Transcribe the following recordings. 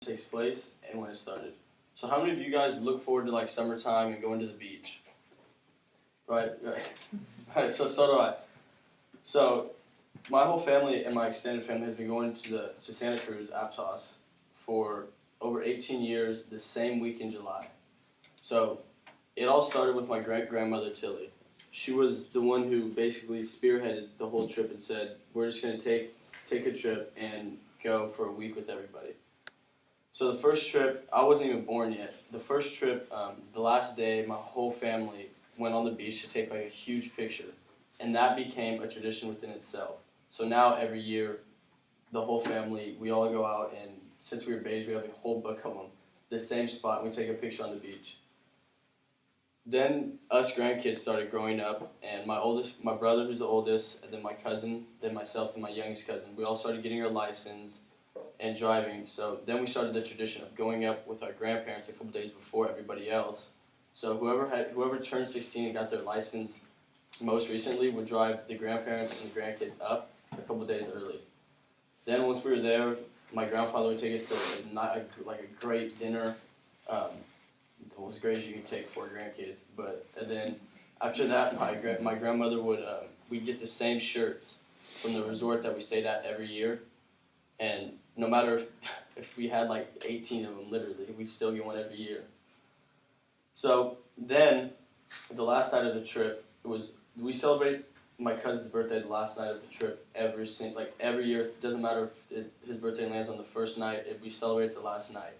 takes place and when it started. So how many of you guys look forward to like summertime and going to the beach? Right. Right. So do I. So my whole family and my extended family has been going to Santa Cruz, Aptos, for over 18 years the same week in July. So it all started with my great-grandmother Tilly. She was the one who basically spearheaded the whole trip and said, we're just going to take a trip and go for a week with everybody. So the first trip, I wasn't even born yet. The first trip, the last day, my whole family went on the beach to take like a huge picture. And that became a tradition within itself. So now every year, the whole family, we all go out, and since we were babies, we have a whole book of them, the same spot, and we take a picture on the beach. Then us grandkids started growing up, and my brother who's the oldest, and then my cousin, then myself and my youngest cousin, we all started getting our license and driving. So then we started the tradition of going up with our grandparents a couple days before everybody else. So whoever turned 16 and got their license most recently would drive the grandparents and the grandkids up a couple days early. Then once we were there, my grandfather would take us to a great dinner. As great as you can take for grandkids. And then after that, my grandmother would we'd get the same shirts from the resort that we stayed at every year, and no matter if we had like 18 of them, literally, we'd still get one every year. So then, the last night of the trip we celebrate my cousin's birthday the last night of the trip every year. It doesn't matter if his birthday lands on the first night. We celebrate the last night.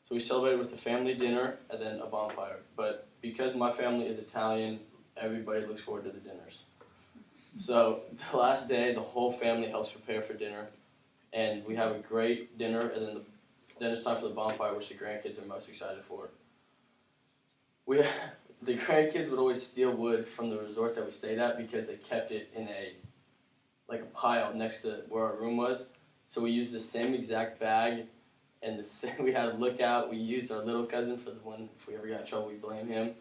So we celebrated with a family dinner and then a bonfire. But because my family is Italian, everybody looks forward to the dinners. So the last day, the whole family helps prepare for dinner. And we have a great dinner, and then it's time for the bonfire, which the grandkids are most excited for. The grandkids would always steal wood from the resort that we stayed at because they kept it in a pile next to where our room was. So we used the same exact bag. And we had a lookout. We used our little cousin for the one. If we ever got in trouble, we blame him.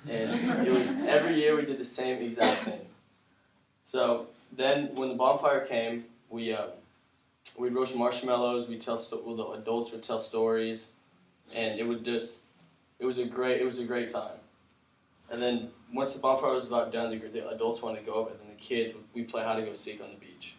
And it was every year we did the same exact thing. So then, when the bonfire came, we'd roast marshmallows. The adults would tell stories, and it was a great time. And then once the bonfire was about done, the adults wanted to go up, and then the kids we play hide and go seek on the beach.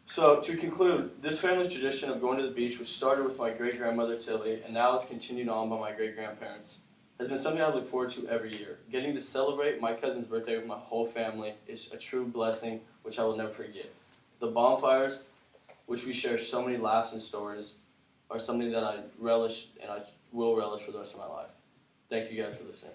So to conclude, this family tradition of going to the beach, which started with my great-grandmother Tilly, and now is continued on by my great-grandparents, has been something I look forward to every year. Getting to celebrate my cousin's birthday with my whole family is a true blessing, which I will never forget. The bonfires, which we share so many laughs and stories, are something that I relish and I will relish for the rest of my life. Thank you guys for listening.